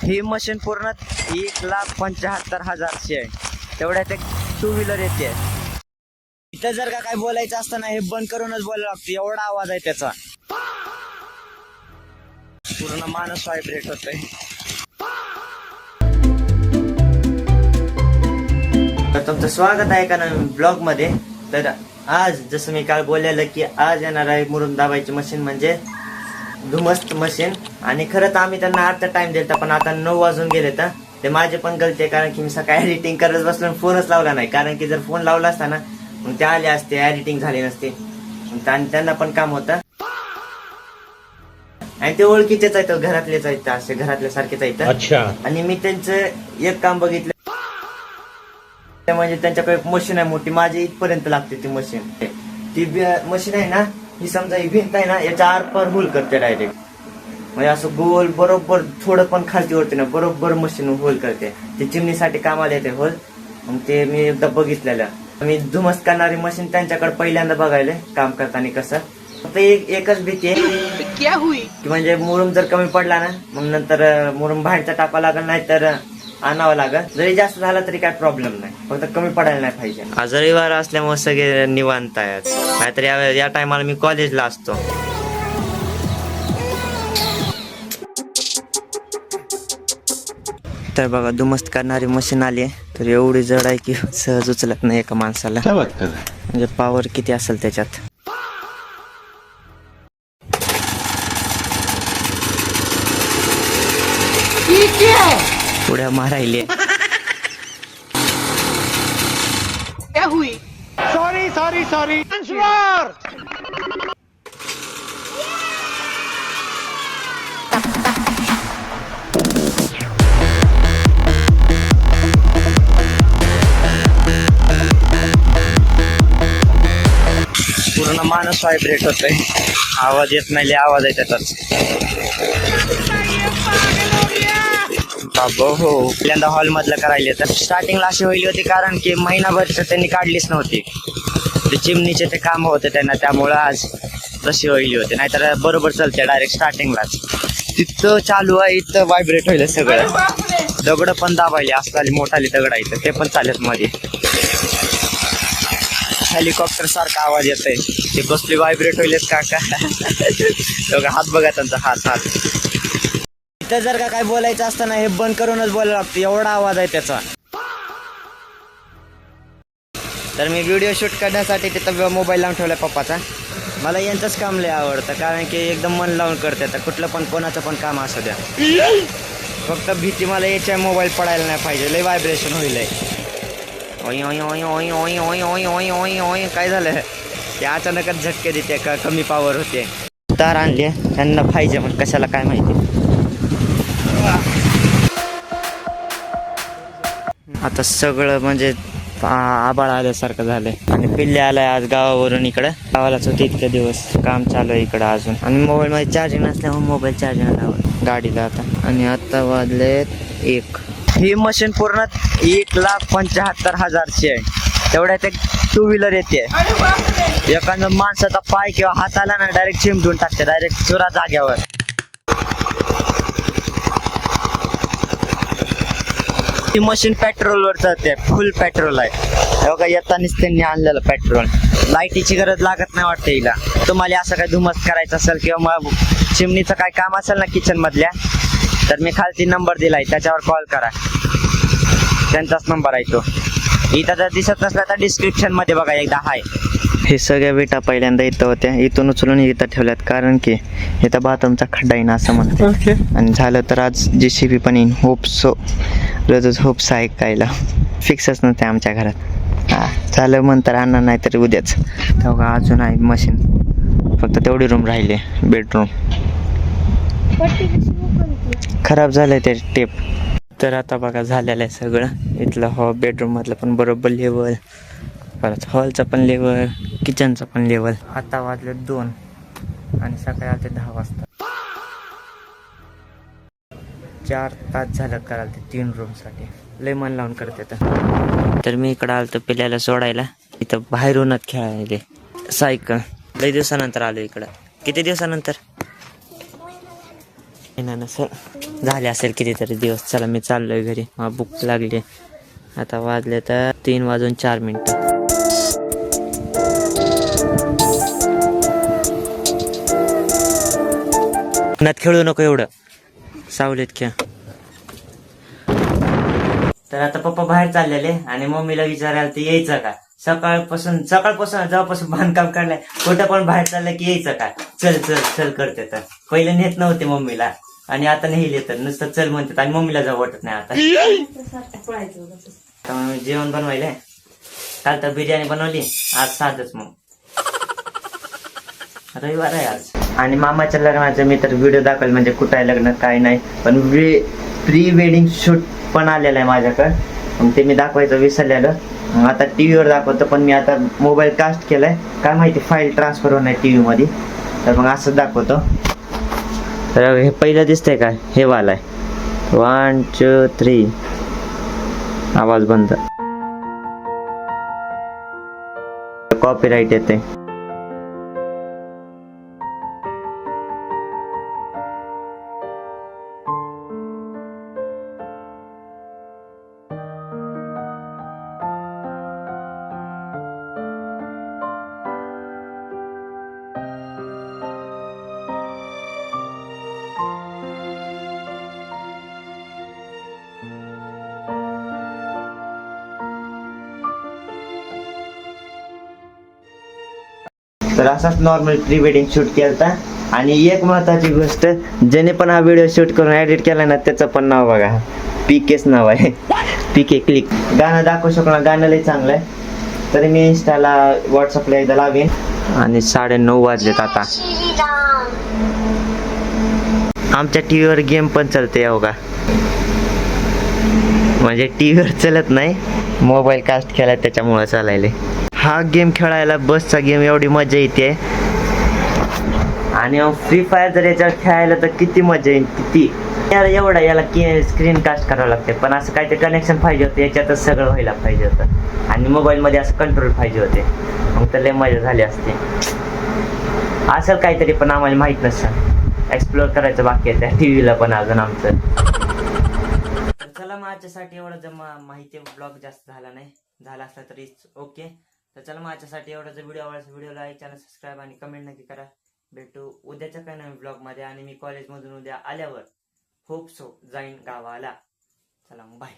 ही machine पूर्ण 1,75,000ची आहे. तेवढ्यात एक 2 व्हीलर येते. इथं जर का काय बोलायचं असतं ना, हे बंद करूनच बोलायला लागतं, एवढा आवाज आहे त्याचा. पूर्ण माणूस व्हायब्रेट होतोय. तर तुमचं स्वागत आहे का नवीन ब्लॉग मध्ये. तर आज जसं मी काल बोललेलं की आज येणार आहे मुरुम दाबायची मशीन, म्हणजे धुमस्त मशीन. आणि खरं तर आम्ही त्यांना अर्धा टाइम दिला, पण आता 9 वाजून गेले. तर ते माझे पण गलती आहे, कारण की मी सकाळी एडिटिंग करत बसलो, फोनच लावला नाही. कारण की जर फोन लावला असता ना, मग ते आले असते, एडिटिंग झाली नसते, आणि त्यांना पण काम होतं. आणि ते ओळखीचेच आहेत, घरातलेच आहेत, असे घरातल्या सारखेच आहेत. अच्छा. आणि मी त्यांचं एक काम बघितलं, म्हणजे त्यांच्याकडे एक मशीन आहे मोठी, माझी इथपर्यंत लागते ती मशीन. ती मशीन आहे ना, ही समजा ही भिंत आहे ना, याच्या आरपार होल करते डायरेक्ट. म्हणजे असं गोल बरोबर, थोडं पण खालती वरती ना, बरोबर मशीन होल करते. ते चिमणीसाठी कामाला येते होल. मग ते मी एकदा बघितलेलं. मी धुमस करणारी मशीन त्यांच्याकडे पहिल्यांदा बघायला काम करताना. कसं फक्त एकच भीती आहे की म्हणजे मुरुम जर कमी पडला ना, मग नंतर मुरुम बाहेरचा टाका लागल, नाही तर आणावं लागल. जरी जास्त झाला तरी काय प्रॉब्लेम नाही, फक्त कमी पडायला नाही पाहिजे. आज रविवार असल्यामुळे सगळे निवांत आहेत, नाहीतर या टायमाला मी कॉलेजला असतो. तर बघा, दुमस्त करणारी मशीन आली आहे. तर एवढी जड आहे की सहज उचलत नाही एका माणसाला. म्हणजे पॉवर किती असेल त्याच्यात. उड्या मारायले. सॉरी पूर्ण माणूस व्हायब्रेट होतोय. आवाज येत नाही, आवाज आहे त्याचाच. हो, पहिल्यांदा हॉल मधलं करायला. तर स्टार्टिंगला अशी होईल होती, कारण की महिनाभर त्यांनी काढलीच नव्हती. ते चिमणीचे ते काम होते त्यांना, त्यामुळं आज तशी होईल होते. नाहीतर बरोबर चालते डायरेक्ट स्टार्टिंगलाच. तिथं चालू आहे, इथं व्हायब्रेट होईल सगळं. दगड पण दाबायले असताली, मोठाली दगड आहे ते पण चालत मध्ये. हेलिकॉप्टर सारखा आवाज येतोय. ते कसली व्हायब्रेट होईलच काका. हात बघा त्यांचा, हात. इथं जर का काय बोलायचं असतं ना, हे बंद करूनच बोलायला लागतं, एवढा आवाज आहे त्याचा. तर मी व्हिडिओ शूट करण्यासाठी तिथं मोबाईल लावून ठेवलाय पप्पाचा. मला यांचंच काम लय आवडतं, कारण की एकदम मन लावून करते. तर कुठलं पण कोणाचं पण काम असू द्या, फक्त भीती मला याच्या मोबाईल पडायला नाही पाहिजे. लय व्हायब्रेशन होईल. काय झालं, ते अचानकच झटके देते का कमी पॉवर होते. तार आणली त्यांना पाहिजे, पण कशाला काय माहिती. आता सगळं म्हणजे आबाळ आल्यासारखं झालंय. आणि पिल्ले आलाय आज गावावरून इकडं. गावालाच होते इतके दिवस, काम चालू आहे इकडं अजून. आणि मोबाईल मध्ये चार्जिंग नसल्यामुळे मोबाईल चार्जिंग लावलं गाडीला आता. आणि आता वाजले 1. ही मशीन पूर्ण 1,75,000ची आहे. तेवढ्यात एक 2 व्हीलर येते. एखादा माणसाचा पाय किंवा हात आला ना, डायरेक्ट चिमटून टाकते, डायरेक्ट चुरा जाग्यावर. ही मशीन पेट्रोलवर चालते, फुल पेट्रोल आहे. बघा, येतानीच त्यांनी आणलेलं पेट्रोल. लाईटीची गरज लागत नाही वाटते हिला. तुम्हाला असं काय धुमस करायचं असेल किंवा मग चिमणीचं काय काम असेल ना किचन मधल्या, तर मी खालती नंबर दिलाय, त्याच्यावर कॉल करा. त्यांचाच नंबर आहे तो. इथं जर दिसत नसला तर डिस्क्रिप्शन मध्ये बघा, एकदा हाय. हे सगळ्या विटा पहिल्यांदा इथं होत्या, इथून उचलून इथं ठेवल्यात, कारण की इथं बाथरूमचा खड्डा येईन असं म्हणते. आणि झालं तर आज JCB पण येईन. रोजच होप्स ऐकायला फिक्सच नव्हते आमच्या घरात. झालं म्हणतात आणणार, नाही तर उद्याच. तेव्हा अजून आहे मशीन, फक्त तेवढी रूम राहिली, बेडरूम. खराब झालंय ते टेप. तर आता बघा झालेलं आहे सगळं. इथलं बेडरूम मधलं पण बरोबर लेवल, परत हॉलचा पण लेवल, किचनचा पण लेवल. आता वाजले 2 आणि सकाळी आले 10 वाजता. 4 तास झालं कराल ते 3 रूमसाठी. लय मन लावून करते. तर मी इकडं आलो तर पिल्याला सोडायला. इथं बाहेरूनच खेळायले सायकल. लय दिवसानंतर आलो इकडं. किती दिवसानंतर? असं झाले असेल कितीतरी दिवस. चला मी चाललोय घरी, मला भूक लागली. आता वाजले तर 3:04. उन्हात खेळू नको एवढं, सावलीत खेळ. तर आता पप्पा बाहेर चाललेले आणि मम्मीला विचारायला ते यायचं का. सकाळपासून जेव्हापासून बांधकाम काढलंय, कुठं पण बाहेर चाललंय की यायचं का, चल चल चल करते. तर पहिले नेत नव्हते मम्मीला आणि आता नेहिले तर नुसतं चल म्हणतात आणि मम्मीला जाऊ वाटत नाही आता. मी जेवण बनवायलंय. काल तर बिर्याणी बनवली, आज साधच. मग रविवार आहे आज. आणि मामाच्या लग्नाचे मी तर व्हिडिओ दाखवले, म्हणजे कुठं आहे लग्न काय नाही, पण प्री वेडिंग शूट पण आलेलं आहे माझ्याकडं. मग ते मी दाखवायचं विसरलेलं. आता टीव्हीवर दाखवतो, पण मी आता मोबाईल कास्ट केलाय, काय माहिती फाईल ट्रान्सफर होणार टीव्ही मध्ये, तर मग असंच दाखवतो. तर हे पहिलं दिसतंय का, हे वाला आहे. 1 2 3 आवाज बंद, कॉपीराइट येते. तर असाच नॉर्मल प्री वेडिंग शूट केलता. आणि एक महत्वाची गोष्ट, ज्याने पण हा व्हिडिओ शूट करून एडिट केला ना, त्याचं पण नाव बघा, पीकेच नाव आहे. पीके क्लिक. गाणं दाखवू शकणार, गाणं लय चांगलं आहे. तरी मी इंस्टाला व्हॉट्सअपला एकदा लावेन. आणि 9:30 वाजलेत आता. आमच्या टीव्हीवर गेम पण चालते अवघा, म्हणजे टीव्हीवर चलत नाही, मोबाईल कास्ट केला त्याच्यामुळे चालायले. हा गेम खेळायला बसचा गेम एवढी मजा येते. आणि फ्री फायर जर याच्यावर खेळायला तर किती मजा येईल, किती एवढा याला स्क्रीन कास्ट करावं लागते. पण असं काहीतरी कनेक्शन पाहिजे होतं, याच्यातच सगळं व्हायला पाहिजे होतं. आणि मोबाईलमध्ये असं कंट्रोल पाहिजे होते, मग तर लय मजा झाली असते. असेल काहीतरी, पण आम्हाला माहीत नसतं. एक्सप्लोर करायचं बाकी आहे त्या टीव्हीला पण अजून आमचं. चला मग आजच्यासाठी एवढं माहिती, ब्लॉग जास्त झाला नाही, झाला असला तरी ओके. तर चला मग आजच्यासाठी एवढा. जर व्हिडिओ आवडला, व्हिडिओ लाईक, चॅनल सबस्क्राईब आणि कमेंट नक्की करा. भेटू उद्याच्या काही नवीन ब्लॉग मध्ये. आणि मी कॉलेजमधून उद्या आल्यावर होप सो जाईन गावाला. चला मग बाय.